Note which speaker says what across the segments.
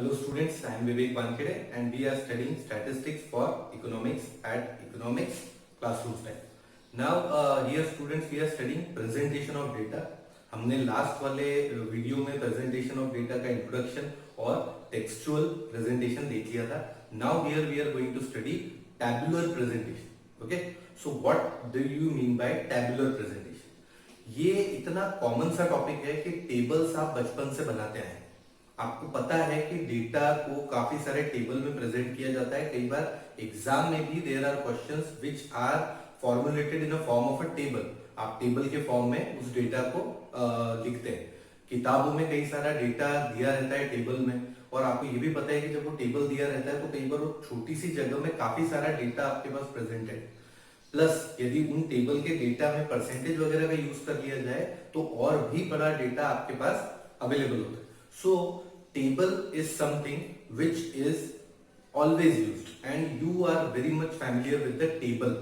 Speaker 1: Hello students, I am Vivek Wankede and we are studying statistics for economics at economics classroom style. Now here students we are studying presentation of data. हमने last वाले video में presentation of data का introduction और textual presentation देख लिया था. Now here we are going to study tabular presentation. Okay, so what do you mean by tabular presentation? ये इतना कॉमन सा टॉपिक है कि टेबल्स आप बचपन से बनाते हैं. आपको पता है कि डेटा को काफी सारे टेबल में प्रेजेंट किया जाता है. कई बार एग्जाम में भी there are questions which are formulated in a form of a table. आप टेबल के फॉर्म में उस डेटा को लिखते हैं. किताबों में कई सारा डेटा दिया रहता है टेबल में, और आपको ये भी पता है कि जब वो टेबल दिया रहता है तो कई बार वो छोटी सी जगह में काफी सारा डेटा आपके पास प्रेजेंट है. प्लस यदि उन टेबल के डेटा में परसेंटेज वगैरह का यूज कर लिया जाए तो और भी बड़ा डेटा आपके पास अवेलेबल होता है. सो table is something which is always used and you are very much familiar with the table.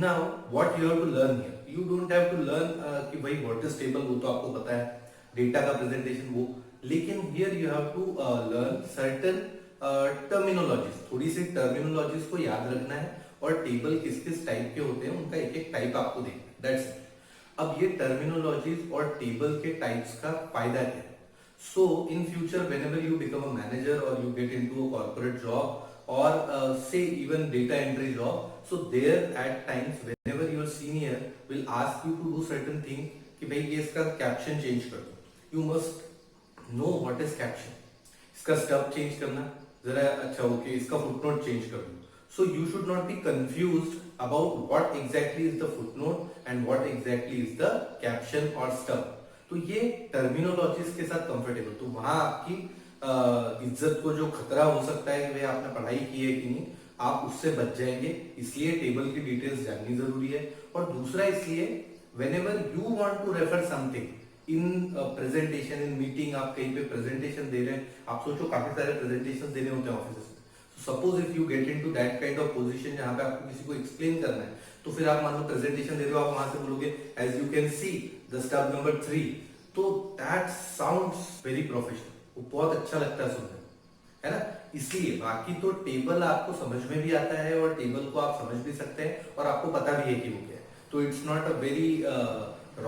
Speaker 1: Now what you have to learn here, you don't have to learn कि भाई what is table, वो तो आपको पता है, data का presentation वो. लेकिन here you have to learn certain terminologies. थोड़ी सी terminologies को याद रखना है और टेबल किस किस टाइप के होते हैं उनका एक एक टाइप आपको देखना है. That's it. अब ये terminologies और टेबल के टाइप्स का फायदा क्या है? So in future whenever you become a manager or you get into a corporate job or say even data entry job, so there at times whenever your senior will ask you to do certain thing कि भाई ये इसका caption change कर दो, you must know what is caption. इसका stub change करना जरा अच्छा ओके, इसका footnote change कर दो. So you should not be confused about what exactly is the footnote and what exactly is the caption or stub. तो ये terminologies के साथ कंफर्टेबल, तो वहां आपकी इज्जत को जो खतरा हो सकता है कि भाई आपने पढ़ाई की है कि नहीं, आप उससे बच जाएंगे. इसलिए टेबल की डिटेल्स जाननी जरूरी है. और दूसरा इसलिए whenever you want to refer something in presentation, in meeting, आप कहीं पे प्रेजेंटेशन दे रहे हैं, आप सोचो काफी सारे प्रेजेंटेशन देने होते हैं ऑफिस में. Suppose if you get into that kind of position जहां पे आपको किसी को एक्सप्लेन करना है, तो फिर आप मान लो प्रेजेंटेशन दे रहे हो, आप वहां से बोलोगे as you can see the step number 3, तो दैट साउंड्स वेरी प्रोफेशनल, वो बहुत अच्छा लगता है सुनने, है ना. इसलिए बाकी तो टेबल आपको समझ में भी आता है और टेबल को आप समझ भी सकते हैं और आपको पता भी है कि वो क्या है. तो it's not a very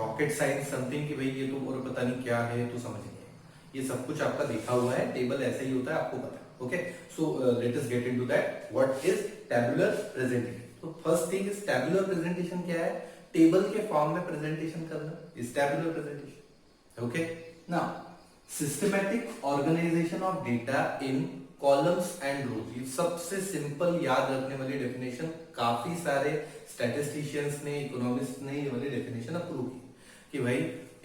Speaker 1: rocket science something कि भाई ये तो और पता नहीं क्या है तो समझ नहीं है. ये सब कुछ आपका देखा हुआ है, टेबल ऐसे ही होता है, आपको पता है. Okay, so let us get into that what is tabular presentation. तो first thing is tabular presentation क्या है? टेबल के फॉर्म में प्रेजेंटेशन करना is tabular presentation. Okay, now systematic organization of data in columns and rows. ये सबसे simple याद रखने वाली डेफिनेशन काफी सारे स्टैटिस्टिशियंस ने, इकोनॉमिस्ट ने ये वाली डेफिनेशन अप्रूव की कि भाई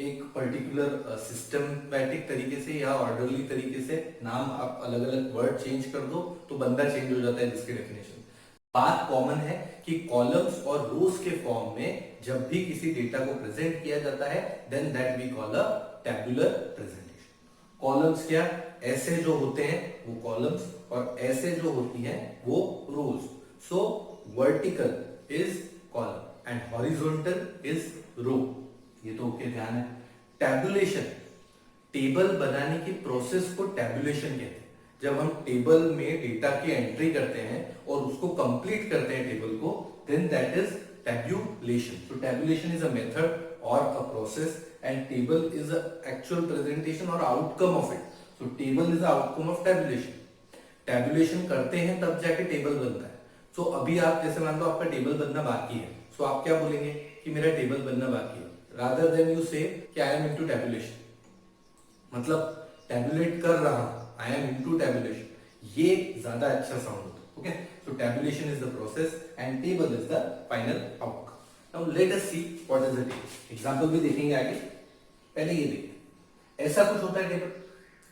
Speaker 1: एक पर्टिकुलर सिस्टमैटिक तरीके से या ऑर्डरली तरीके से नाम आप अलग अलग वर्ड चेंज कर दो तो बंदा चेंज हो जाता है जिसकी डेफिनेशन. बात कॉमन है कि कॉलम्स और रोज के फॉर्म में जब भी किसी डेटा को प्रेजेंट किया जाता है then that we call a tabular presentation. Columns क्या? ऐसे जो होते हैं वो कॉलम्स और ऐसे जो होती हैं वो rows. So vertical is column and horizontal is row. ये तो ओके, ध्यान है. टैबुलेशन, टेबल बनाने की प्रोसेस को टैबुलेशन कहते हैं. जब हम टेबल में डेटा की एंट्री करते हैं और उसको कंप्लीट करते हैं टेबल को, then that is tabulation. So tabulation is a method or a process and table is the actual presentation or outcome of it. So table is the outcome of tabulation. Tabulation करते हैं तब जाके table बनता है. So अभी आप जैसे मान लो आपका टेबल बनना बाकी है, so आप क्या बोलेंगे कि मेरा टेबल बनना बाकी है, rather than you say कि I am into tabulation, मतलब tabulate कर रहा हूं, I am into tabulation, ये ज्यादा अच्छा साउंड होता है. Okay, so tabulation is the process and table is the final outcome. Now let us see what is the table. Example भी देखेंगे आगे. पहले ये देखते, ऐसा कुछ होता है टेबल,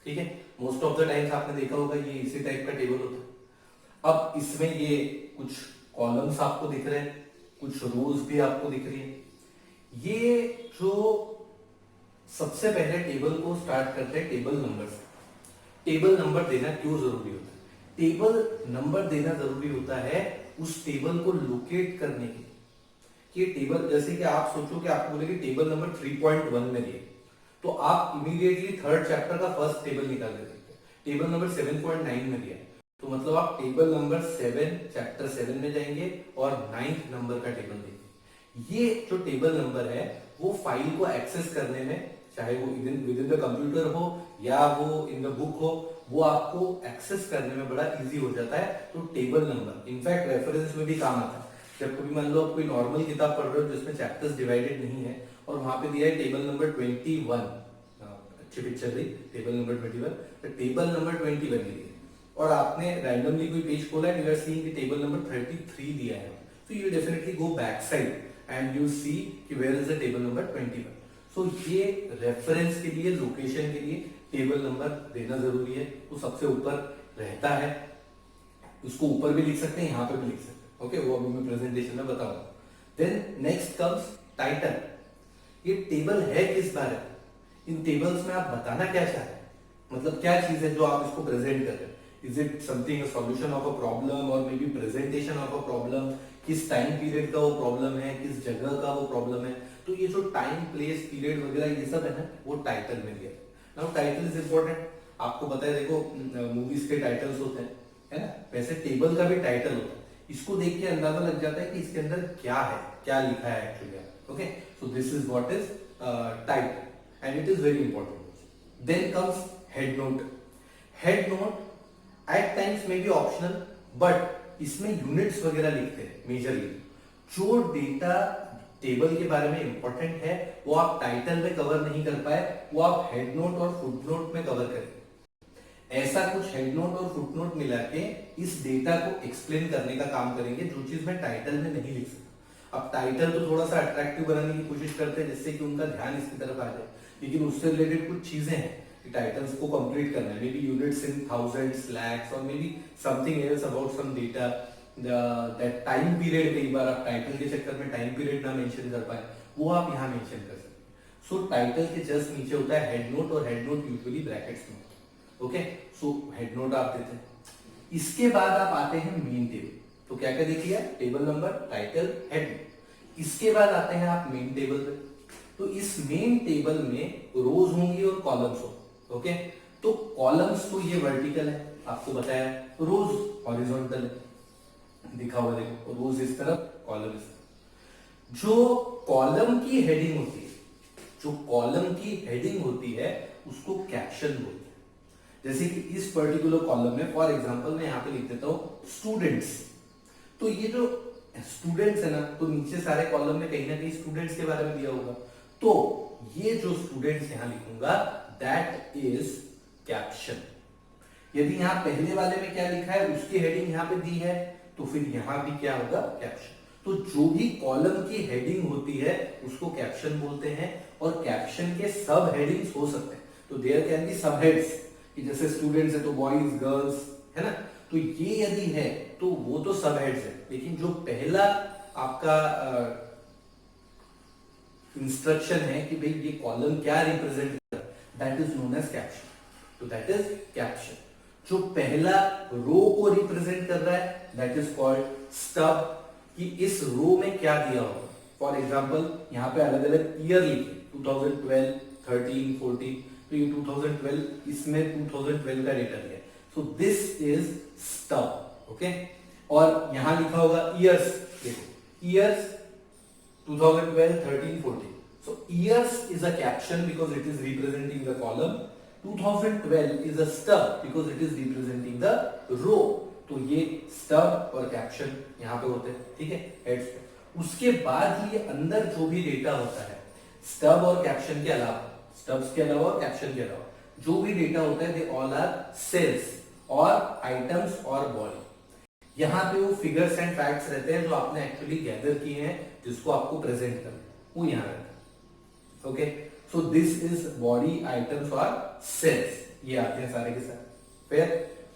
Speaker 1: ठीक है. मोस्ट ऑफ द टाइम्स आपने देखा होगा ये इसी टाइप का टेबल होता है. अब इसमें ये कुछ कॉलम्स आपको दिख रहे हैं, कुछ रोज भी आपको दिख रही है. ये जो सबसे पहले टेबल को स्टार्ट करते हैं टेबल नंबर से. टेबल नंबर देना क्यों जरूरी होता है? टेबल नंबर देना जरूरी होता है उस टेबल को लोकेट करने के लिए. कि टेबल, जैसे कि आप सोचो कि आपको बोले कि टेबल नंबर 3.1 में दिए, तो आप इमीडिएटली थर्ड चैप्टर का फर्स्ट टेबल निकाल दे सकते हैं. टेबल नंबर 7.9 में दिया है, तो मतलब आप टेबल नंबर 7 चैप्टर 7 में जाएंगे और 9th नंबर का टेबल देखेंगे। ये जो टेबल नंबर है वो फाइल को एक्सेस करने में, चाहे वो विद इन द कंप्यूटर हो या वो इन द बुक हो, वो आपको एक्सेस करने में बड़ा इजी हो जाता है। तो टेबल नंबर इनफैक्ट रेफरेंस में भी काम आता है। जब कभी मान लो आप कोई नॉर्मल किताब पढ़ रहे हो जिसमें चैप्टर्स डिवाइडेड नहीं है और वहां पे दिया है टेबल नंबर 21, अच्छी पिक्चर दी, टेबल नंबर 21, तो टेबल नंबर 21 लिया और आपने रैंडमली कोई पेज खोला है, यू आर सीइंग कि टेबल नंबर 33 दिया है, तो you definitely go back side and you see कि where is the table number 21। So ये रेफरेंस के लिए, लोकेशन के लिए टेबल नंबर देना जरूरी है। तो सबसे ऊपर रहता है, उसको ऊपर भी लिख सकते हैं, यहाँ पे भी लिख सकते हैं। ओके, वो अभी मैं प्रेजेंटेशन में बताऊंगा। Then next comes title. ये टेबल है किस बारे में, इन टेबल्स में आप बताना क्या चाह रहे हैं, मतलब क्या चीज है जो आप इसको प्रेजेंट कर रहे हैं। Is it something a solution of a problem और may be presentation of a problem, किस टाइम पीरियड का वो प्रॉब्लम है, किस जगह का वो प्रॉब्लम है। तो ये जो टाइम, प्लेस, पीरियड वगैरह ये सब है ना, वो टाइटल में दिया। नाउ टाइटल इज इंपॉर्टेंट, आपको पता है, देखो मूवीज के टाइटल्स होते हैं, है ना, वैसे टेबल का भी टाइटल होता है। इसको देख के अंदाजा लग जाता है कि इसके अंदर क्या है, क्या लिखा है actually. Okay, so this is what is title and it is very important. Then comes head note. Head note at times may be optional, but इसमें यूनिट्स वगैरह लिखते हैं मेजरली। जो डेटा टेबल के बारे में इंपॉर्टेंट है वो आप टाइटल में कवर नहीं कर पाए, वो आप हेड नोट और फुट नोट में कवर करेंगे। ऐसा कुछ हेड नोट और फुट नोट मिला के इस डेटा को एक्सप्लेन करने का काम करेंगे, जो चीज मैं टाइटल में नहीं लिख सकता। अब टाइटल तो थोड़ा सा अट्रैक्टिव बनाने की कोशिश करते हैं जिससे कि उनका ध्यान इसकी तरफ आ जाए, लेकिन उससे रिलेटेड कुछ चीजें हैं, टाइटल्स को कंप्लीट करना है, may be units in thousands, lakhs और may be something else about some data, that time period. कई बार आप टाइटल के चक्कर में टाइम पीरियड ना मेंशन कर पाए, वो आप यहाँ मेंशन कर सकते हैं। सो टाइटल के जस्ट नीचे होता है हेड नोट, और हेड नोट यूजुअली ब्रैकेट्स में होता है। ओके, सो हेड नोट आप देते हैं। इसके बाद आप आते हैं मेन टेबल। तो क्या क्या देखिए, table number, title, head note. इसके बाद आते हैं आप मेन टेबल पे। तो इस मेन टेबल में रोज होंगी और कॉलम्स होंगे। ओके, तो कॉलम्स तो ये वर्टिकल है, आपको बताया, रोज हॉरिजॉन्टल है, दिखा हुआ देखो, रोज इस तरफ, कॉलम इस तरफ। जो कॉलम की हेडिंग होती है, जो कॉलम की हेडिंग होती है उसको कैप्शन बोलते हैं। जैसे कि इस पर्टिकुलर कॉलम में फॉर एग्जांपल मैं यहां पे लिख देता हूं स्टूडेंट्स। तो ये जो स्टूडेंट्स है ना, तो नीचे सारे कॉलम में कहीं ना कहीं स्टूडेंट्स के बारे में दिया होगा, तो ये जो स्टूडेंट्स यहां लिखूंगा दैट इज कैप्शन। यदि यहां पहले वाले में क्या लिखा है उसकी हेडिंग यहां पे दी है, तो फिर यहां भी क्या होगा, कैप्शन। तो जो भी कॉलम की हेडिंग होती है उसको कैप्शन बोलते हैं, और कैप्शन के सब हेडिंग्स हो सकते हैं। तो देयर कैन बी सब हेड्स, कि जैसे स्टूडेंट्स है तो बॉयज, गर्ल्स, है ना, तो ये यदि है तो वो तो सब हेड्स है। लेकिन जो पहला आपका इंस्ट्रक्शन है कि भाई ये कॉलम क्या रिप्रेजेंट कर, that is known as caption. तो दैट इज कैप्शन। जो पहला रो को रिप्रेजेंट कर रहा है दैट इज कॉल्ड स्टब, कि इस रो में क्या दिया होगा। फॉर एग्जांपल यहाँ पे अलग अलग ईयर लिखे, 2012, 13, 14, तो ये 2012, इसमें 2012 का डेटा दिया है, सो दिस इज स्टब। ओके, और यहां लिखा होगा ईयर्स, देखो years 2012, 13, 14. So years is a caption because it is representing the column. 2012 is a stub because it is representing the row. तो ये stub और caption यहाँ पे होते हैं, ठीक है, heads पे। उसके बाद ये अंदर जो भी डेटा होता है stub और caption के अलावा, stubs के अलावा और caption के अलावा जो भी डेटा होता है, they all are cells और items और body। यहाँ पे वो फिगर्स एंड फैक्ट्स रहते हैं जो आपने एक्चुअली गैदर किए हैं, जिसको आपको प्रेजेंट करना है, वो यहाँ रहता है। Okay, so this is body, items और सेल्स, ये आते हैं सारे के सारे। फिर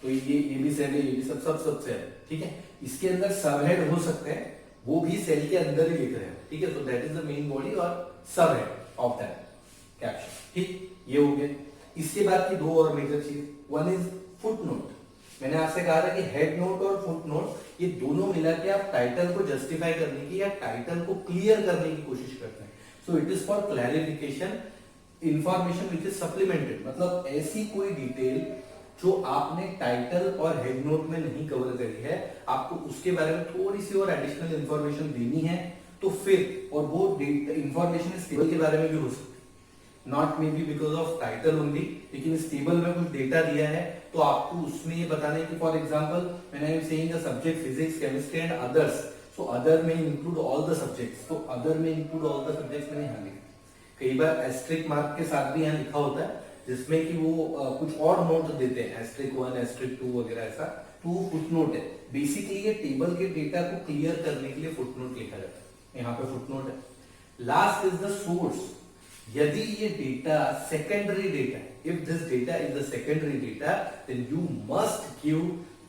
Speaker 1: तो ये भी सेल है, ये भी सब सेल, ठीक है। इसके अंदर सब हेड हो सकते हैं, वो भी सेल के अंदर ही लिख रहे हैं, ठीक है। सो that is the main body और सब हेड ऑफ दैट कैप्शन, ठीक, ये हो गया। इसके बाद की दो और मेजर चीज, वन इज फुट नोट। मैंने आपसे कहा था कि हेड नोट और फुट नोट ये दोनों मिला के आप टाइटल को जस्टिफाई करने की या टाइटल को क्लियर करने की कोशिश करते हैं। सो it is for clarification, information which is supplemented, मतलब ऐसी कोई डिटेल जो आपने टाइटल और हेड नोट में नहीं कवर करी है, आपको उसके बारे में थोड़ी सी और एडिशनल इंफॉर्मेशन देनी है, तो फिर और वो इंफॉर्मेशन इस टेबल के बारे में भी हो सकती है, not may be because of title only, लेकिन इस टेबल में कुछ डेटा दिया है तो आपको उसमें ये बताना है कि for example when I am saying the subject physics, chemistry and others, so other में इंक्लूड ऑल द सब्जेक्ट्स, तो अदर में इंक्लूड ऑल द सब्जेक्ट्स मैंने यहाँ लिखा। कई बार एस्ट्रिक मार्क के साथ भी यहाँ लिखा होता है, जिसमें कि वो कुछ और नोट देते हैं, एस्ट्रिक 1, एस्ट्रिक 2 वगैरह ऐसा, तो फुटनोट है। बेसिकली ये टेबल के डेटा को क्लियर करने के लिए फुटनोट लिखा जाता है, यहाँ पे फुटनोट है। Last is the source. यदि ये डेटा सेकेंडरी डेटा है, if this data is the secondary data, then you must give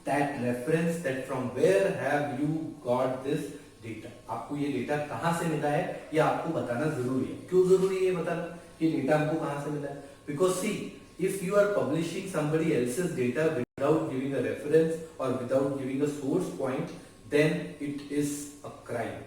Speaker 1: that reference, that from where have you got this data. आपको ये डेटा कहां से मिला है ये आपको बताना जरूरी है। क्यों जरूरी है ये बताना कि डेटा हमको कहां से मिला है? Because see, if you are publishing somebody else's data without giving a reference or without giving a source point, then it is a crime.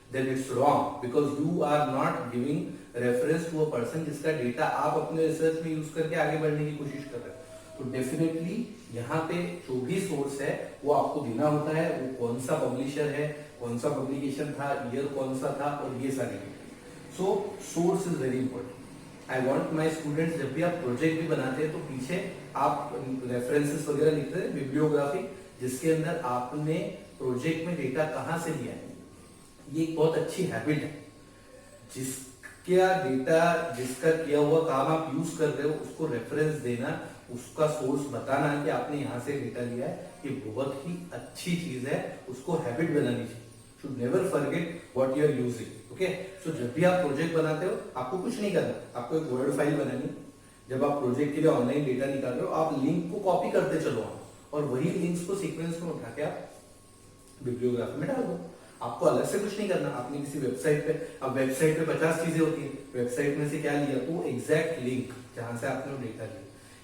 Speaker 1: Then it's wrong because you are not giving reference to a person जिसका data आप अपने research में use करके आगे बढ़ने की कोशिश कर रहे हैं। तो डेफिनेटली यहाँ पे जो भी सोर्स है वो आपको देना होता है, वो कौन सा पब्लिशर है, कौन सा पब्लिकेशन था, ईयर कौन सा था, और ये सारी चीजें। So source is very important. I want my students, जब भी आप प्रोजेक्ट भी बनाते हैं तो पीछे आप रेफरेंसेस वगैरह लिखते हैं, बिब्लियोग्राफी, जिसके अंदर आपने प्रोजेक्ट में डेटा कहां से लिया है। ये एक बहुत अच्छी हैबिट है। जिसका डेटा, जिसका किया हुआ काम आप यूज कर रहे हो, उसको रेफरेंस देना, उसका सोर्स बताना कि आपने यहाँ से डेटा लिया है, ये बहुत ही अच्छी चीज है, उसको हैबिट बनानी चाहिए। should never forget what you are using. Okay? So जब भी आप प्रोजेक्ट बनाते हो आपको कुछ नहीं करना, आपको एक वर्ड फाइल बनानी। जब आप प्रोजेक्ट के लिए ऑनलाइन डेटा निकाल रहे हो, आप लिंक को कॉपी करते चलो और वही लिंक्स को सीक्वेंस में उठा के आप बिब्लियोग्राफी में डाल दो। आपको अलग से कुछ नहीं करना। आपने किसी वेबसाइट पे, अब वेबसाइट पे 50 चीजें होती है, वेबसाइट में से क्या लिया तो एग्जैक्ट लिंक जहां से आपने डेटा लिया,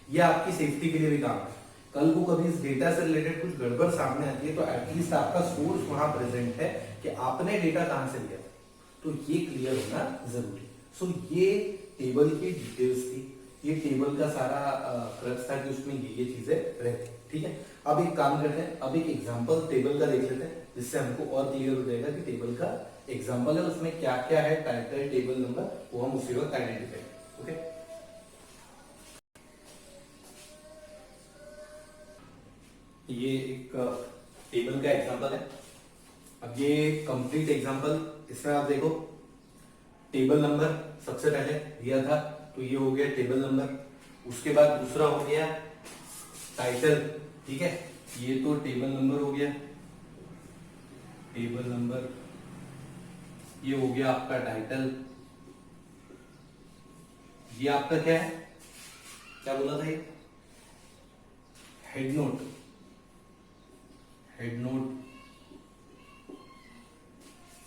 Speaker 1: ये आपकी सेफ्टी के लिए भी काम है। कल को कभी इस डेटा से रिलेटेड कुछ गड़बड़ सामने आती है तो एटलीस्ट आपका सोर्स वहां प्रेजेंट है कि आपने डेटा कहां से लिया, तो ये क्लियर होना जरूरी। सो ये टेबल की डिटेल्स थी, ये टेबल का सारा क्रक्स था कि उसमें ये चीजें रहती। ठीक है, अब एक काम करते हैं, अब एक एग्जांपल टेबल का देख लेते हैं, जिससे हमको और क्लियर हो जाएगा कि टेबल का एग्जांपल है, उसमें क्या क्या है, टाइटल, टेबल नंबर, वो हम उसी वक्त आइडेंटिफाई करेंगे। ओके, ये एक टेबल का एग्जांपल है। अब ये कंप्लीट एग्जांपल, इसमें आप देखो टेबल नंबर सबसे पहले दिया था, तो ये हो गया टेबल नंबर। उसके बाद दूसरा हो गया टाइटल। ठीक है, ये तो टेबल नंबर हो गया, टेबल नंबर। ये हो गया आपका टाइटल। ये आपका क्या है, क्या बोला था ये, हेड नोट। हेड नोट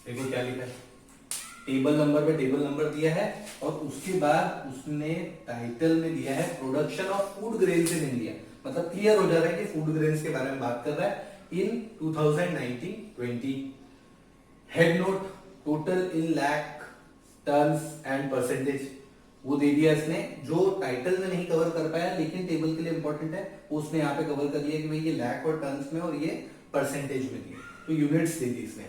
Speaker 1: देखो क्या लिखा है, टेबल नंबर पे टेबल नंबर दिया है, और उसके बाद उसने टाइटल में दिया है production of food grains in India. मतलब क्लियर हो जा रहा है कि फूड ग्रेन्स के बारे में बात कर रहा है इन 2019-20। Head note total in lakh, tons and percentage, वो दे दिया इसने, जो टाइटल में नहीं कवर कर पाया लेकिन टेबल के लिए इंपॉर्टेंट है, उसने यहाँ पे कवर कर दिया कि भाई ये लाख और टन्स में और ये परसेंटेज में दिए, तो यूनिट्स दे दी इसने।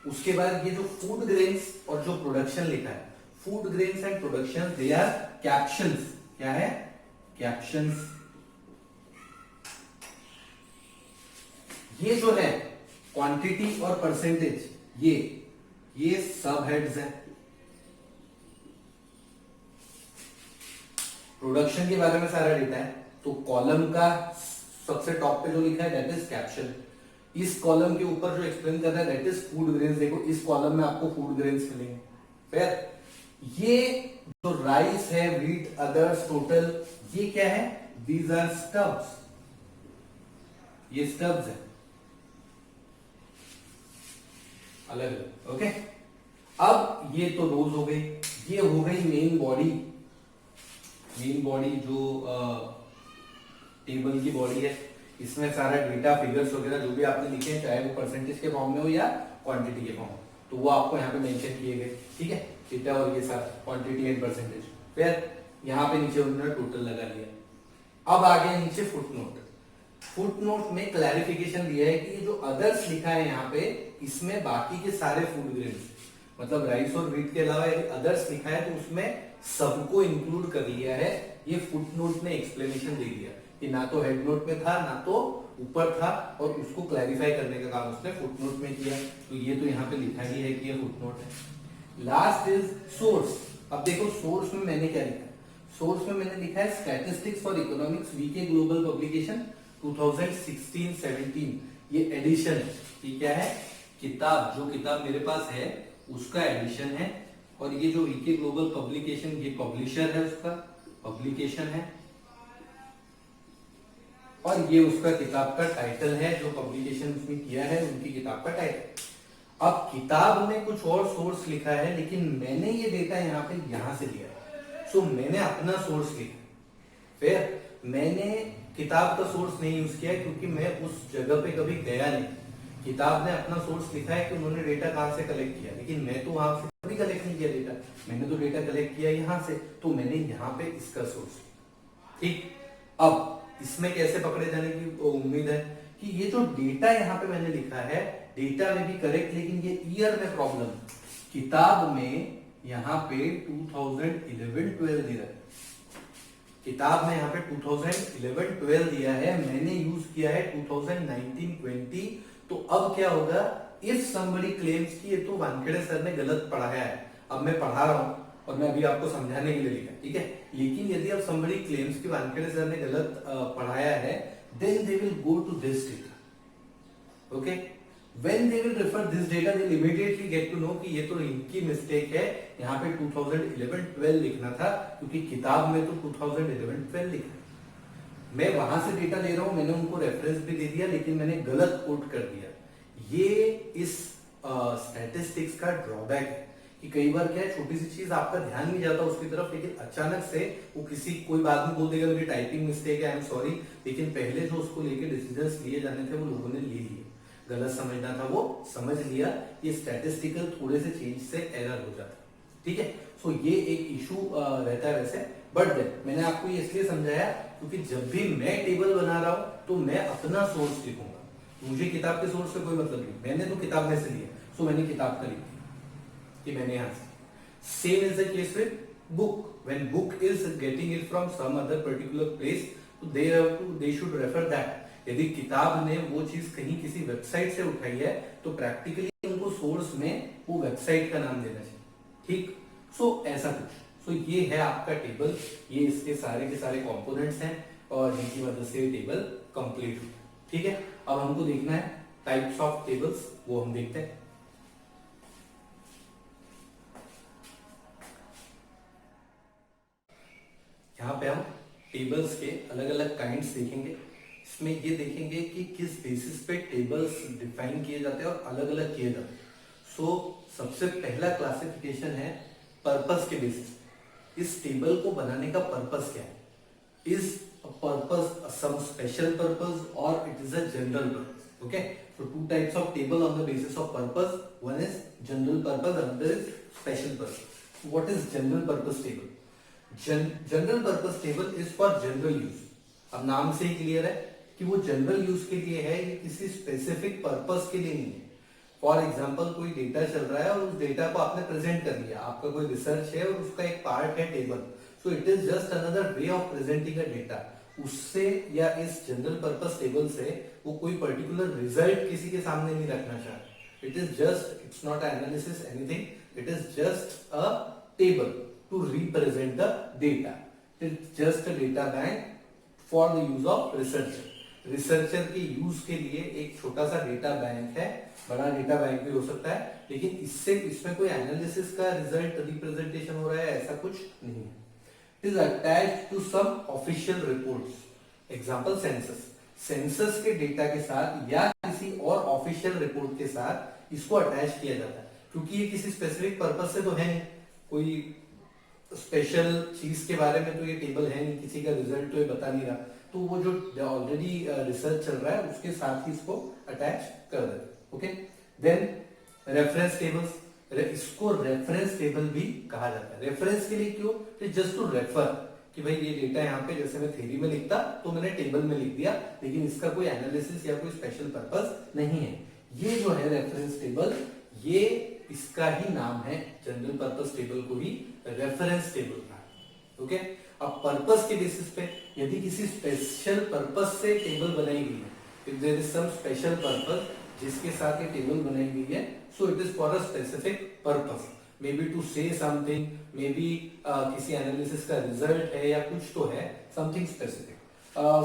Speaker 1: उसके बाद ये जो फूड ग्रेन्स और जो प्रोडक्शन लिखा है, food grains and production, they are captions. क्या है, कैप्शंस। ये जो है क्वांटिटी और परसेंटेज, ये सब हेड्स है। प्रोडक्शन के बारे में सारा डेटा है, तो कॉलम का सबसे टॉप पे जो लिखा है दैट इज कैप्शन। इस कॉलम के ऊपर जो एक्सप्लेन कर रहा है दैट इज फूड ग्रेन्स। देखो इस कॉलम में आपको फूड ग्रेन्स मिलेंगे। फिर ये जो राइस है, व्हीट, अदर्स, टोटल, ये क्या है, दीज आर स्टब्स। ये स्टब्स है अलग अलग। ओके, अब ये तो रोज हो गई, ये हो गई मेन बॉडी। मेन बॉडी जो टेबल की बॉडी है, इसमें सारा डेटा, फिगर्स वगैरह जो भी आपने लिखे हैं, चाहे वो परसेंटेज के फॉर्म में हो या क्वांटिटी के फॉर्म में, तो वो आपको यहाँ पे मेंशन किए गए। ठीक है, डेटा और ये सारा क्वांटिटी एंड परसेंटेज। फिर यहाँ पे नीचे उन्होंने टोटल लगा लिया। अब आ गया नीचे फुटनोट। फुटनोट में क्लैरिफिकेशन दिया है कि ये जो अदर्स लिखा है यहाँ पे, इसमें बाकी के सारे फूड ग्रेन्स, मतलब राइस और व्हीट के अलावा यदि अदर्स लिखा है तो उसमें सबको इंक्लूड कर लिया है। ये फुटनोट ने एक्सप्लेनेशन दे दिया कि ना तो हेड नोट में था ना तो ऊपर था, और उसको क्लैरिफाई करने का काम उसने फुटनोट में किया। तो ये तो यहाँ पे लिखा ही है कि ये फुटनोट है। Last is source. अब देखो सोर्स में मैंने क्या लिखा है, सोर्स में मैंने लिखा है statistics for economics VK global publication 2016-17। ये एडिशन है, ये क्या है, किताब, जो किताब मेरे पास है उसका एडिशन है। और ये जो वीके ग्लोबल पब्लिकेशन, ये पब्लिशर है, उसका पब्लिकेशन है, और ये उसका किताब का टाइटल है, जो पब्लिकेशन उसने किया है उनकी किताब का टाइटल। अब किताब में कुछ और सोर्स लिखा है, लेकिन मैंने ये डेटा यहाँ पे यहां से लिया, सो मैंने अपना सोर्स लिखा। फिर मैंने किताब का सोर्स नहीं यूज किया क्योंकि मैं उस जगह पे कभी गया नहीं। किताब ने अपना सोर्स लिखा है कि उन्होंने डेटा कहां से कलेक्ट किया, लेकिन मैं तो वहां से कभी कलेक्ट नहीं किया डेटा, मैंने तो डेटा कलेक्ट किया यहां से, तो मैंने यहाँ पे इसका सोर्स। ठीक, अब इसमें कैसे पकड़े जाने की उम्मीद है कि ये जो डेटा यहाँ पे मैंने लिखा है, डेटा में भी करेक्ट, लेकिन ये ईयर में प्रॉब्लम। किताब में यहाँ पे 2011-12 दिया है, किताब में यहाँ पे 2011-12 दिया है, मैंने यूज किया है 2019-20। तो अब क्या होगा, इफ somebody claims कि ये तो वानखेड़े सर ने गलत पढ़ाया है, अब मैं पढ़ा रहा हूं और मैं अभी आपको समझाने के लिए लिखा, ठीक है, लेकिन यदि अब somebody claims कि वानखेड़े सर ने गलत पढ़ाया है, then they will go to this data, okay, when they will refer this data they'll immediately get to know कि ये तो इनकी मिस्टेक है, यहाँ पे 2011-12 लिखना था क्योंकि किताब में तो 2011-12 लिखा है। मैं वहां से डेटा ले रहा हूं, मैंने उनको रेफरेंस भी दे दिया, लेकिन मैंने गलत कोट कर दिया। ये इस स्टैटिस्टिक्स का ड्रॉबैक है कि कई बार क्या है, छोटी सी चीज आपका ध्यान नहीं जाता उसकी तरफ, लेकिन अचानक से वो किसी, कोई बाद में बोल देगा मेरी टाइपिंग मिस्टेक है, आई एम सॉरी, लेकिन पहले जो उसको लेके डिसीजंस लिए जाने थे वो लोगों ने ले लिए। गलत समझना था वो समझ लिया, ये स्टैटिस्टिकल थोड़े से चेंज से एरर हो जाता है, ठीक है। सो ये एक इशू रहता है वैसे, बट देन मैंने आपको ये इसलिए समझाया क्योंकि जब भी मैं टेबल बना रहा हूं तो मैं अपना सोर्स लिखूंगा, मुझे किताब के सोर्स से कोई मतलब नहीं, मैंने तो किताब में से लिया, सो मैंने किताब का लिख दिया कि मैंने यहां से। Same is the case with book, when book is getting it from some other particular place, तो दे शुड रेफर दैट। यदि किताब ने वो चीज कहीं किसी वेबसाइट से उठाई है तो प्रैक्टिकली उनको सोर्स में वो वेबसाइट का नाम देना चाहिए, ठीक। सो ऐसा कुछ, सो ये है आपका टेबल, ये इसके सारे के सारे कंपोनेंट्स हैं और इनकी वजह से टेबल कंप्लीट होता है, ठीक है। अब हमको देखना है टाइप्स ऑफ टेबल्स, वो हम देखते हैं। यहाँ पे हम टेबल्स के अलग अलग काइंड्स देखेंगे। इसमें ये देखेंगे कि किस बेसिस पे टेबल्स डिफाइन किए जाते हैं और अलग अलग किए जाते हैं। सो सबसे पहला क्लासिफिकेशन है पर्पस के बेसिस। इस टेबल को बनाने का पर्पस क्या है? Is a purpose some special purpose और it is a general purpose? Okay, so two types of table on the basis of purpose. One is general purpose, another is special purpose. What is general purpose table? General purpose table is for general use. अब नाम से ही clear है कि वो general use के लिए है, ये किसी स्पेसिफिक पर्पस के लिए नहीं है। फॉर एग्जाम्पल कोई डेटा चल रहा है और उस डेटा को आपने प्रेजेंट कर लिया, आपका कोई रिसर्च है और उसका एक पार्ट है table, so it is just another way of presenting a data. उससे या इस जनरल पर्पस टेबल से वो कोई पर्टिकुलर रिजल्ट किसी के सामने नहीं रखना चाहता। It is just, it's not analysis anything, it is just a table to represent the data. It's just a data bank for the use of researcher. Researcher के यूज के लिए एक छोटा सा डेटा बैंक है, बड़ा डेटा बैंक भी हो सकता है, लेकिन इसमें कोई एनालिसिस का रिजल्ट रिप्रेजेंटेशन हो रहा है ऐसा कुछ नहीं है। It is attached to some official reports, example census. Census के डेटा के साथ या किसी और ऑफिशियल रिपोर्ट के साथ इसको अटैच किया जाता है, क्योंकि ये किसी स्पेसिफिक पर्पस से तो है नहीं, कोई स्पेशल चीज के बारे में तो ये टेबल है नहीं, किसी का रिजल्ट तो ये बता नहीं रहा, तो वो जो ऑलरेडी रिसर्च चल रहा है उसके साथ ही इसको अटैच कर देते। ओके, देन रेफरेंस टेबल्स, इसको रेफरेंस टेबल भी कहा जाता है। रेफरेंस के लिए क्यों? जस्ट टू रेफर कि भाई ये डेटा यहाँ पे जैसे मैं थ्योरी में लिखता तो मैंने टेबल में लिख दिया, लेकिन इसका कोई एनालिसिस या कोई स्पेशल पर्पस नहीं है। ये जो है रेफरेंस टेबल, ये इसका ही नाम है, जनरल पर्पस टेबल को ही रेफरेंस टेबल का। ओके, अब पर्पस के बेसिस पे यदि किसी स्पेशल पर्पस से टेबल बनाई गई है, if there is some special purpose जिसके साथ ये टेबल बनाई गई है, so it is for a specific purpose, maybe to say something, maybe किसी एनालिसिस का रिजल्ट है या कुछ तो है, something specific.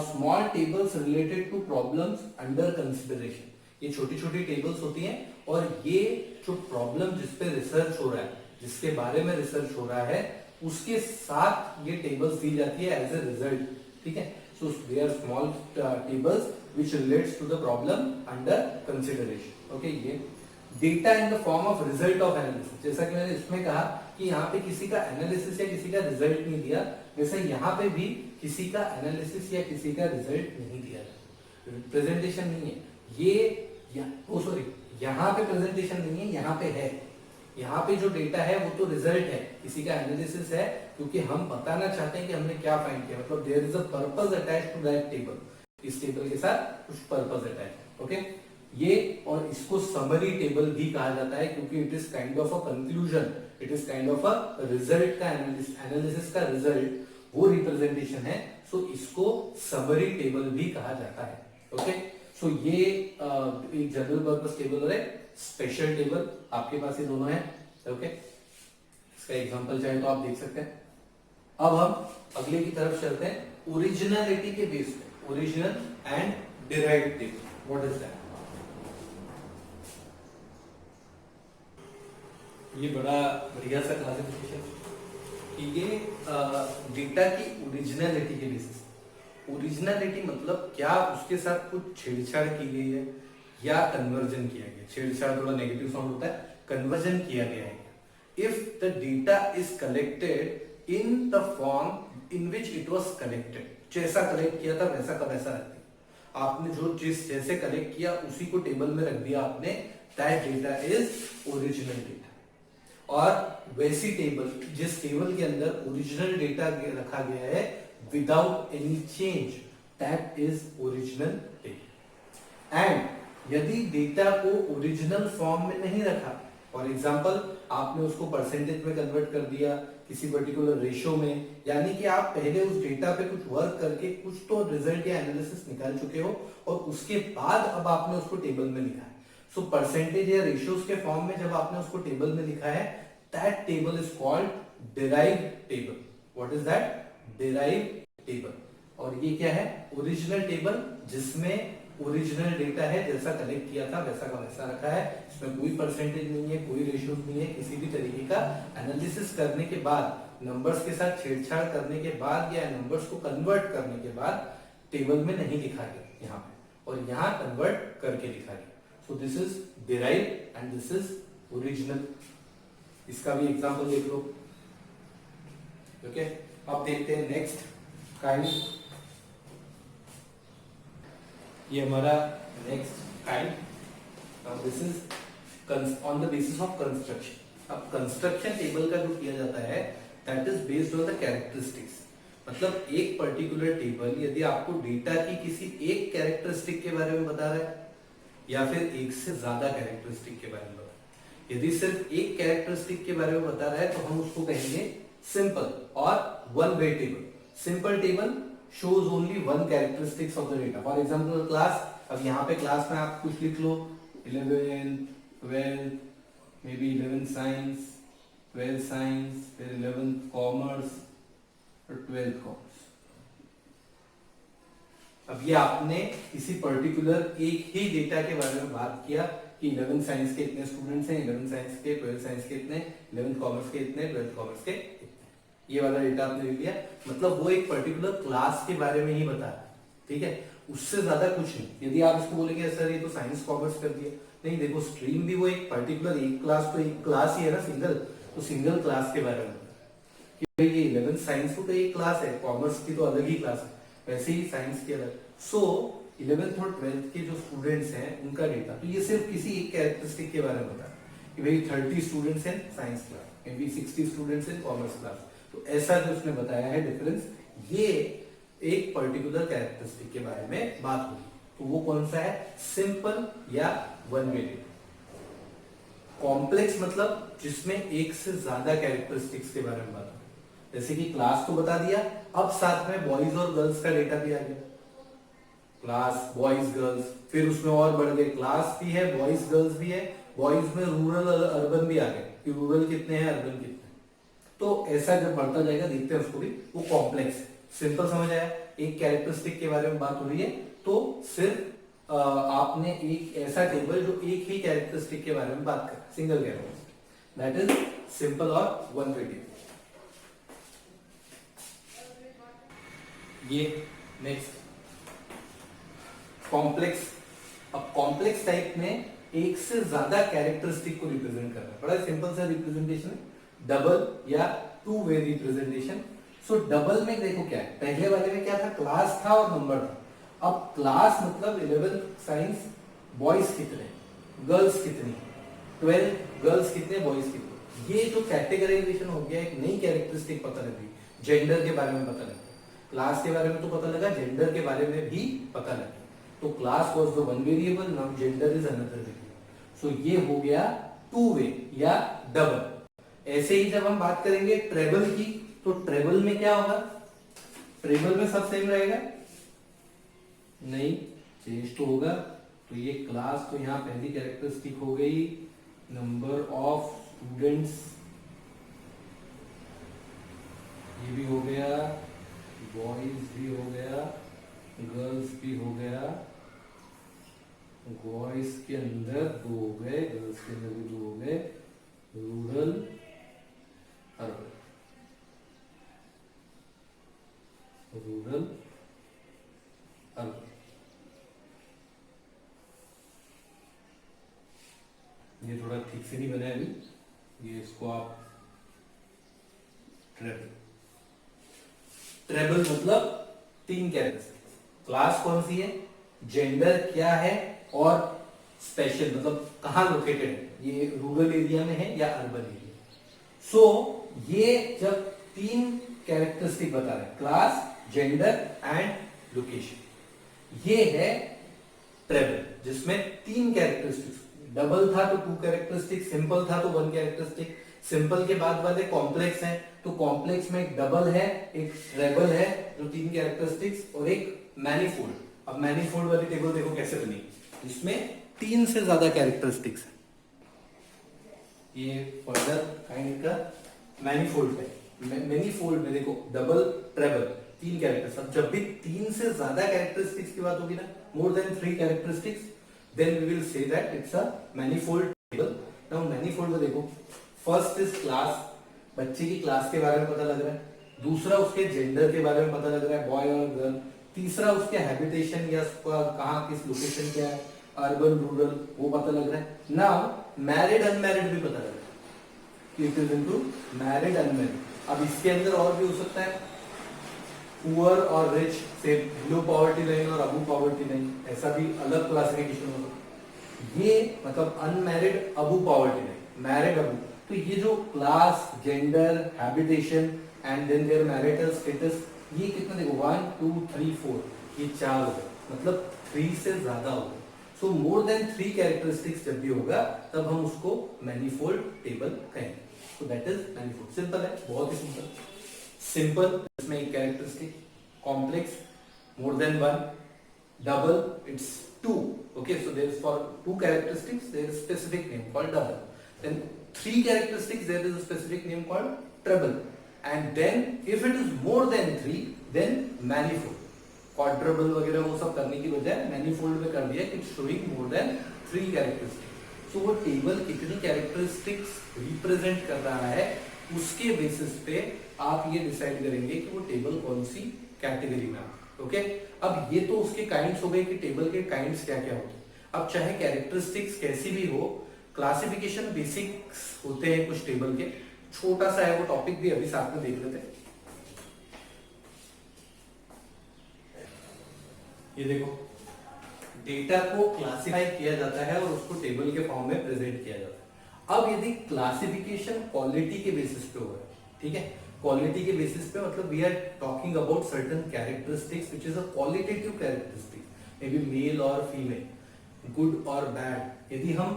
Speaker 1: Small tables related to problems under consideration, ये छोटी छोटी टेबल्स होती हैं और ये जो प्रॉब्लम जिस पे रिसर्च हो रहा है, जिसके बारे में रिसर्च हो रहा है, उसके साथ ये टेबल्स दी जाती है एज ए रिजल्ट। ठीक है, so they are small tables which relates to the problem under consideration. Okay, ये data in the form of result of analysis, जैसा कि मैंने इसमें कहा कि यहाँ पे किसी का एनालिसिस या किसी का रिजल्ट नहीं दिया, वैसे यहाँ पे भी किसी का एनालिसिस या किसी का रिजल्ट नहीं दिया, प्रेजेंटेशन नहीं है ये, सॉरी, यहाँ पे प्रेजेंटेशन नहीं है, यहाँ पे है। यहाँ पे जो डेटा है वो तो रिजल्ट है, किसी का एनालिसिस है, क्योंकि हम बताना चाहते हैं कि हमने क्या फाइंड किया, मतलब there is a purpose attached to that table, इस टेबल के साथ कुछ पर्पस अटैच। ओके, ये और इसको समरी टेबल भी कहा जाता है, क्योंकि it is kind of a conclusion, it is kind of a result का एनालिसिस का रिजल्ट वो रिप्रेजेंटेशन है, सो इसको समरी टेबल भी कहा जाता है। ओके, सो ये एक जनरल पर्पस टेबल और एक स्पेशल टेबल, आपके पास ये दोनों है। ओके, इसका एग्जांपल चाहे तो आप देख सकते हैं। अब हम अगले की तरफ चलते हैं, ओरिजिनलिटी के बेस पे, original and derived table, what is that? ये बड़ा बढ़िया सा क्लासिफिकेशन कि ये डेटा की ओरिजिनलिटी के बेसिस। ओरिजिनलिटी मतलब क्या उसके साथ कुछ छेड़छाड़ की गई है या कन्वर्जन किया गया। छेड़छाड़ थोड़ा नेगेटिव साउंड होता है, कन्वर्जन किया गया है। If the data is collected in the form in which it was collected, जैसा कलेक्ट किया था वैसा का वैसा रख दिया आपने, जो चीज जैसे कलेक्ट किया उसी को टेबल में रख दिया आपने, that data is original data. और वैसी टेबल जिस टेबल के अंदर ओरिजिनल डेटा रखा गया है without any change, that is original data. And यदि डेटा को ओरिजिनल फॉर्म में नहीं रखा, फॉर एग्जाम्पल आपने उसको परसेंटेज में कन्वर्ट कर दिया किसी पर्टिकुलर रेशियो में, यानी कि आप पहले उस डेटा पे कुछ वर्क करके कुछ तो रिजल्ट या एनालिसिस निकाल चुके हो और उसके बाद अब आपने उसको टेबल में लिखा है। सो परसेंटेज या रेशियोज के फॉर्म में जब आपने उसको टेबल में लिखा है, that table is called derived table. What is that? Derived table. और ये क्या है? ओरिजिनल टेबल, जिसमें ओरिजिनल डेटा है, जैसा कलेक्ट किया था वैसा का वैसा रखा है, इसमें कोई परसेंटेज नहीं है, कोई रेशियोज नहीं है, किसी भी तरीके का एनालिसिस करने के बाद, नंबर्स के साथ छेड़छाड़ करने के बाद या नंबर्स को कन्वर्ट करने के बाद टेबल में नहीं लिखा गया यहाँ पे, और यहाँ कन्वर्ट करके लिखा गया। सो this is derived and this is original. इसका भी एग्जांपल देख लो। ओके, अब देखते हैं नेक्स्ट काइंड। ये हमारा next kind, this is on the basis of construction. अब कंस्ट्रक्शन टेबल का जो किया जाता है that is based on the characteristics. मतलब एक पर्टिकुलर टेबल यदि आपको डेटा की किसी एक कैरेक्टरिस्टिक के बारे में बता रहा है या फिर एक से ज्यादा कैरेक्टरिस्टिक के बारे में बता रहा है, यदि सिर्फ एक कैरेक्टरिस्टिक के बारे में बता रहा है तो हम उसको कहेंगे सिंपल और one way table. Simple table shows only one characteristics of the data. For example, class, अब यहाँ पे क्लास में आप कुछ लिख लो, 11, 12, maybe 11 science, 12 science, फिर 11 commerce और 12 commerce। अब ये आपने किसी पर्टिकुलर एक ही डेटा के बारे में बात किया कि 11 साइंस के इतने स्टूडेंट्स हैं, 11 साइंस के, 12 साइंस के इतने, 11 कॉमर्स के इतने, 12 कॉमर्स के इतने, ये वाला डेटा आपने ले लिया। मतलब वो एक पर्टिकुलर क्लास के बारे में ही बता रहा है, ठीक है, उससे ज्यादा कुछ नहीं। यदि आप इसको बोलेंगे सर ये तो साइंस कॉमर्स कर दिया, नहीं, देखो स्ट्रीम भी वो एक पर्टिकुलर एक क्लास, तो एक क्लास ही है ना, सिंगल, तो सिंगल क्लास के बारे में कि भाई ये 11 साइंस को तो एक क्लास है, कॉमर्स की तो अलग ही क्लास है, वैसे ही साइंस की अलग। सो 11th और 12th के जो स्टूडेंट्स हैं उनका डेटा, तो ये सिर्फ किसी एक कैरेक्टरिस्टिक के बारे में बता कि भाई 30 स्टूडेंट्स हैं science class, may be 60 students in commerce class. तो ऐसा जो उसने बताया है डिफरेंस, ये एक पर्टिकुलर कैरेक्टरिस्टिक के बारे में बात होगी। तो वो कौन सा है, सिंपल या वन वेरिएबल। कॉम्प्लेक्स मतलब जिसमें एक से ज्यादा कैरेक्टरिस्टिक्स के बारे में बात हो, जैसे कि क्लास तो बता दिया, अब साथ में बॉयज और गर्ल्स का डेटा भी आ गया, क्लास बॉयज गर्ल्स, फिर उसमें और बढ़ गए, क्लास भी है, बॉयज गर्ल्स भी है, बॉयज में रूरल अर्बन भी आ गए कि रूरल कितने हैं, अर्बन कितने हैं। तो ऐसा जब बढ़ता जाएगा, देखते हैं उसको भी, वो कॉम्प्लेक्स है। सिंपल समझ आया, एक कैरेक्टरिस्टिक के बारे में बात हो रही है तो सिर्फ आपने एक ऐसा टेबल जो एक ही कैरेक्टरिस्टिक के बारे में बात कर, single characteristic, that is simple और वन वेरिएबल। ये नेक्स्ट कॉम्प्लेक्स। अब कॉम्प्लेक्स टाइप में एक से ज्यादा कैरेक्टरिस्टिक को रिप्रेजेंट करना, बड़ा सिंपल सा रिप्रेजेंटेशन है, डबल या टू वे रिप्रेजेंटेशन। सो डबल में देखो क्या है, पहले वाले में क्या था, क्लास था और नंबर था। अब क्लास मतलब 11 साइंस, बॉयज कितने, गर्ल्स कितनी, 12 गर्ल्स कितने, बॉयज कितने। ये जो कैटेगराइजेशन हो गया, एक नई कैरेक्टरिस्टिक पता लगी, जेंडर के बारे में पता लगा, क्लास के बारे में तो पता लगा, जेंडर के बारे में भी पता लगा। तो class was the one variable, now gender is another variable. So ये हो गया टू वे या डबल। ऐसे ही जब हम बात करेंगे ट्रेबल की, तो ट्रेबल में क्या होगा, ट्रेबल में सब सेम रहेगा, नहीं चेंज तो होगा। तो ये क्लास, तो यहाँ पहली कैरेक्टरिस्टिक हो गई, नंबर ऑफ स्टूडेंट्स, ये भी हो गया, बॉयज भी हो गया, गर्ल्स भी हो गया, बॉयज के अंदर 2 हो गए, गर्ल्स के अंदर भी 2 हो गए, रूरल अर्बन, रूरल अर्बन। ये थोड़ा ठीक से नहीं बना है अभी, ये इसको आप ट्रेबल, ट्रेबल मतलब 3 कैरेक्टरिस्टिक्स। क्लास कौन सी है, जेंडर क्या है, और स्पेशल मतलब कहां लोकेटेड है, ये रूरल एरिया में है या अर्बन एरिया। सो ये जब 3 कैरेक्टरिस्टिक बता रहे हैं, क्लास, जेंडर एंड लोकेशन, ये है ट्रेबल, जिसमें 3 कैरेक्टरिस्टिक्स, डबल था तो 2 कैरेक्टरिस्टिक, सिंपल था तो 1 कैरेक्टरिस्टिक, सिंपल के बाद वाले कॉम्प्लेक्स हैं, तो कॉम्प्लेक्स में एक डबल है, एक ट्रेबल है जो 3 कैरेक्टरिस्टिक्स, और एक मैनीफोल्ड। अब मैनीफोल्ड वाली टेबल देखो कैसे बनी, इसमें 3 से ज्यादा कैरेक्टरिस्टिक्स है, ये फर्दर काइंड का मैनीफोल्ड है। मैनीफोल्ड में देखो डबल, ट्रेबल, 3 कैरेक्टर्स। अब जब भी 3 से ज्यादा कैरेक्टरिस्टिक्स की बात होगी ना, more than 3 characteristics, then we will say that it's a manifold table. Now manifold में देखो, फर्स्ट इज क्लास, बच्चे की क्लास के बारे में पता लग रहा है, दूसरा उसके जेंडर के बारे में पता लग रहा है, बॉय और गर्ल, तीसरा उसके हैबिटेशन या कहाँ किस लोकेशन क्या है, अर्बन रूरल, वो पता लग रहा है। नाउ मैरिड अनमैरिड भी पता लग रहा है, it is into married unmarried. अब इसके अंदर और भी हो सकता है, पुअर और rich, say below poverty line और अबव पॉवर्टी लाइन, ऐसा भी अलग क्लासिफिकेशन होगा। ये मतलब unmarried above poverty line, married above. तो ये जो class, gender, habitation and then their marital status, ये कितना देखो 1 2 3 4, ये 4 हो गए, मतलब 3 से ज्यादा हो गए। सो मोर देन 3 कैरेक्टरिस्टिक्स जब भी होगा तब हम उसको मैनीफोल्ड टेबल कहेंगे। सो दैट इज मैनीफोल्ड। सिंपल है, बहुत ही सिंपल। सिंपल इसमें एक characteristic, complex more than 1, double it's 2. Okay, so there is for 2 characteristics there is specific name called double. Then 3 characteristics there is a specific name called treble. And then if it is more than 3 then manifold. Quadruple वगैरह वो सब करने की बजाय manifold में कर दिया, it's showing more than 3 characteristics. So वो टेबल कितनी characteristics represent कर रहा है, उसके बेसिस पे आप ये डिसाइड करेंगे कि वो टेबल कौन सी कैटेगरी में आता है। ओके, अब ये तो उसके काइंड्स हो गए कि टेबल के काइंड्स क्या क्या होते हैं। अब चाहे कैरेक्टरिस्टिक्स कैसी भी हो, क्लासिफिकेशन बेसिक्स होते हैं कुछ टेबल के, छोटा सा है वो टॉपिक भी अभी साथ में देख लेते हैं। ये देखो, डेटा को क्लासिफाई किया जाता है और उसको टेबल के फॉर्म में प्रेजेंट किया जाता है। अब यदि क्लासिफिकेशन क्वालिटी के बेसिस पे हो रहा है, ठीक है, क्वालिटी के बेसिस पे, मतलब we are talking about certain characteristics which is a qualitative characteristics, may be male और फीमेल, गुड और बैड। यदि हम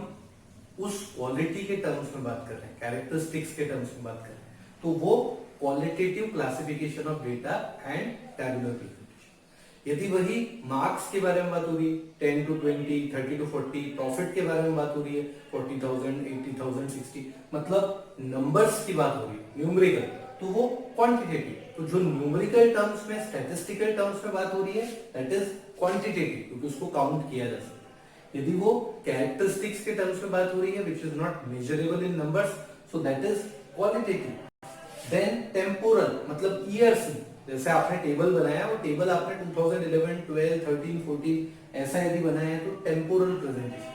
Speaker 1: उस क्वालिटी के टर्म्स में बात कर रहे हैं, कैरेक्टरिस्टिक्स के टर्म्स में बात कर रहे हैं, तो वो qualitative classification of data and tabular presentation. यदि वही मार्क्स के बारे में बात हो रही है, 10 to 20, 30 to 40, प्रॉफिट के बारे में बात हो रही है, 40,000, 80,000, 60, मतलब नंबर्स की बात हो रही है, न्यूमेरिकल, तो वो क्वांटिटेटिव। तो जो न्यूमेरिकल टर्म्स में, स्टैटिस्टिकल टर्म्स में बात हो रही है, दैट इज क्वांटिटेटिव, क्योंकि उसको काउंट किया जा सकता है। यदि वो कैरेक्टरिस्टिक्स के टर्म्स में बात हो रही है, which is not measurable in numbers, so that is qualitative. Then temporal, मतलब ईयर्स में, जैसे आपने टेबल बनाया, वो टेबल आपने 2011, 12, 13, 14 ऐसा यदि बनाया है, तो टेम्पोरल प्रेजेंटेशन।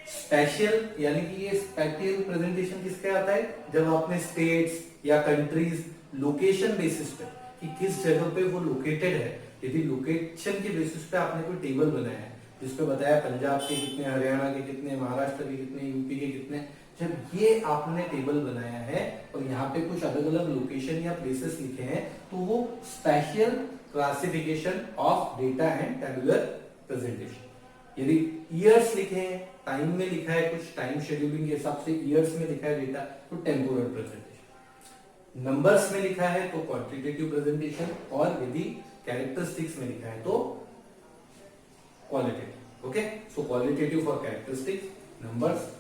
Speaker 1: स्पेशल, यानी कि ये स्पेटियल प्रेजेंटेशन किसके आता है, जब आपने स्टेट्स या कंट्रीज लोकेशन बेसिस पे, कि किस जगह पे वो लोकेटेड है, यदि लोकेशन के बेसिस पे आपने कोई टेबल बनाया है जिसपे बताया पंजाब के कितने, हरियाणा के कितने, महाराष्ट्र के कितने, यूपी के कितने, जब ये आपने टेबल बनाया है और यहाँ पे कुछ अलग अलग लोकेशन या प्लेसेस लिखे हैं, तो वो special classification of data and tabular presentation. यदि ईयर्स लिखे हैं, टाइम में लिखा है, कुछ टाइम शेड्यूलिंग के हिसाब से ईयर्स में लिखा है डेटा, तो टेम्पोरल प्रेजेंटेशन। नंबर्स में लिखा है तो क्वांटिटेटिव प्रेजेंटेशन, और यदि कैरेक्टरिस्टिक्स में लिखा है तो qualitative. Okay, so qualitative for characteristics, numbers,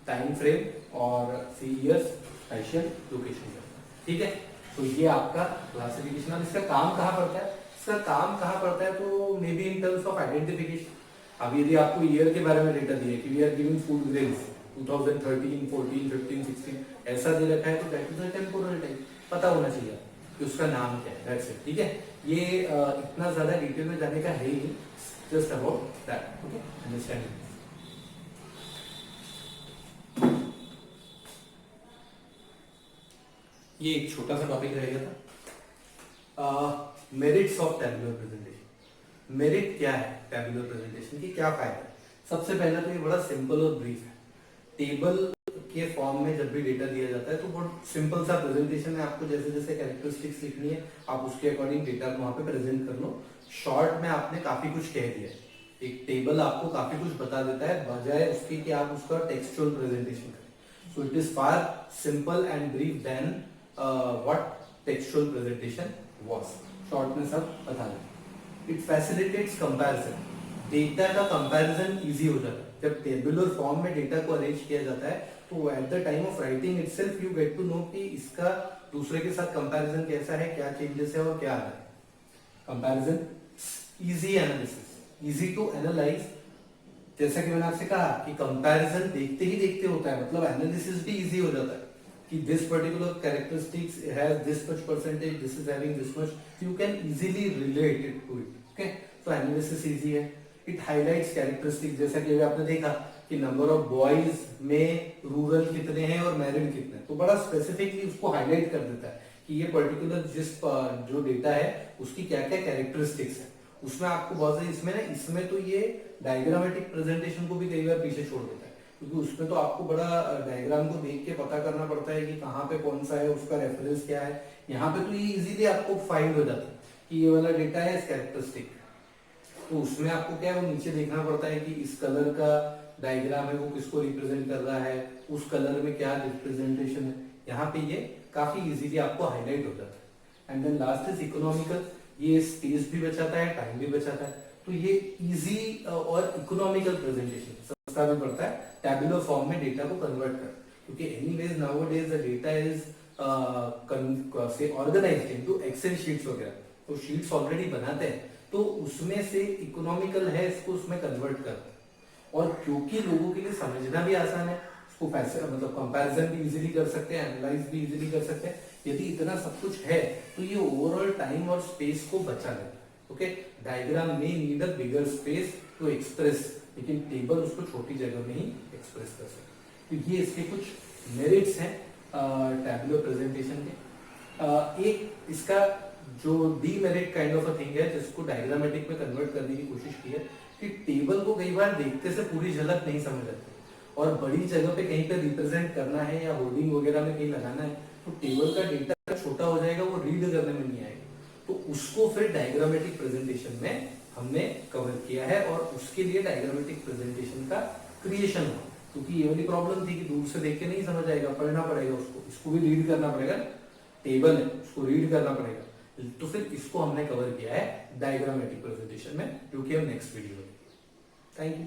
Speaker 1: time frame और ईयर्स, स्पेशल, लोकेशन। ठीक है, तो ये आपका क्लासिफिकेशन। अब इसका काम कहाँ पड़ता है, इसका काम कहाँ पड़ता है, तो may be in terms of identification. अब यदि आपको ईयर के बारे में डेटा दिया है कि we are giving food grains 2013, 14, 15, 16 ऐसा दे रखा है, तो that is a temporal type, पता होना चाहिए कि उसका नाम क्या है, दैट्स इट। ठीक है, ये इतना ज्यादा डिटेल में जाने का है ही नहीं, just about that. Okay, understanding. ये एक छोटा सा टॉपिक रहेगा था, merits of tabular presentation. Merit क्या है टैबुलर प्रेजेंटेशन की, क्या फायदा है? सबसे पहला तो ये बड़ा सिंपल और ब्रीफ है। टेबल के फॉर्म में जब भी डेटा दिया जाता है तो बहुत सिंपल सा प्रेजेंटेशन है, आपको जैसे जैसे कैरेक्टरिस्टिक्स लिखनी है आप उसके अकॉर्डिंग डेटा को वहां पे प्रेजेंट कर लो। शॉर्ट में आपने काफी कुछ कह दिया है, एक टेबल आपको काफी कुछ बता देता है, बजाय उसके कि आप उसका टेक्सचुअल प्रेजेंटेशन करें। So it is far simple and brief then what textual presentation was। Short में सब बता दें। It facilitates comparison। डेटा का कंपैरिजन इजी हो जाता है जब टेबुलर फॉर्म में डेटा को अरेंज किया जाता है, तो at the time of writing itself you get to know कि इसका दूसरे के साथ कंपैरिजन कैसा है, क्या चेंजेस है और क्या आ रहा है। Comparison, easy analysis, easy to analyse. जैसा कि मैंने आपसे कहा कि कंपैरिजन देखते ही देखते होता है, मतलब एनालिसिस भी इजी हो जाता है कि this particular characteristics has this much percentage, this is having this much, so you can easily relate it to it। okay, so analysis easy है। it highlights characteristics, जैसा कि अभी आपने देखा कि नंबर ऑफ बॉयज में रूरल कितने हैं और मैरिड कितने हैं, तो बड़ा स्पेसिफिकली उसको हाईलाइट कर देता है कि ये पर्टिकुलर जिस जो डेटा है उसकी क्या क्या कैरेक्टरिस्टिक्स है। उसमें आपको बहुत सारी इसमें तो ये डायग्रामेटिक प्रेजेंटेशन को भी कई बार पीछे छोड़ देता है, क्योंकि उसमें तो आपको बड़ा डायग्राम को देख के पता करना पड़ता है कि कहाँ पे कौन सा है, उसका रेफरेंस क्या है। यहाँ पे तो ये इजीली आपको फाइंड हो जाता है कि ये वाला डेटा है इस कैरेक्टरिस्टिक, तो उसमें आपको क्या है वो नीचे देखना पड़ता है कि इस कलर का डायग्राम है वो किसको रिप्रेजेंट कर रहा है, उस कलर में क्या रिप्रेजेंटेशन है। यहाँ पे ये काफी इजीली आपको हाईलाइट हो जाता है। And then last is economical, ये स्पेस भी बचाता है, टाइम भी बचाता है, तो ये इजी और इकोनॉमिकल प्रेजेंटेशन, सस्ता भी पड़ता है टैबुलर फॉर्म में डेटा को कन्वर्ट कर, क्योंकि anyways nowadays the data is से ऑर्गेनाइज्ड इनटू एक्सेल शीट्स वगैरह, तो शीट्स ऑलरेडी बनाते हैं, तो उसमें से इकोनॉमिकल है इसको उसमें कन्वर्ट करते हैं। और क्योंकि लोगों के लिए समझना भी आसान है, उसको मतलब कंपैरिजन भी इजीली कर सकते हैं, एनालाइज भी इजीली कर सकते हैं। यदि इतना सब कुछ है तो ये ओवरऑल टाइम और स्पेस को बचा लेता है। ओके, डायग्राम में need a bigger space to express, लेकिन टेबल उसको छोटी जगह में ही एक्सप्रेस कर सकते। तो ये इसके कुछ मेरिट्स हैं टैबुलर प्रेजेंटेशन के। एक इसका जो demerit kind of a thing है जिसको डायग्रामेटिक में कन्वर्ट करने की कोशिश की है कि टेबल को कई बार देखते से पूरी झलक नहीं समझ आती, और बड़ी जगह पे कहीं पे रिप्रेजेंट करना है या होर्डिंग वगैरह में कहीं लगाना है, तो टेबल का डेटा
Speaker 2: छोटा हो जाएगा, वो रीड करने में नहीं आएगा। तो उसको फिर डायग्रामेटिक प्रेजेंटेशन में हमने कवर किया है और उसके लिए डायग्रामेटिक प्रेजेंटेशन का क्रिएशन हुआ, क्योंकि ये वाली प्रॉब्लम थी कि दूर से देख के नहीं समझ आएगा, पढ़ना पड़ेगा उसको, इसको भी रीड करना पड़ेगा, टेबल है उसको रीड करना पड़ेगा। तो फिर इसको हमने कवर किया है डायग्रामेटिक प्रेजेंटेशन में, जो कि हम नेक्स्ट वीडियो में। Thank you.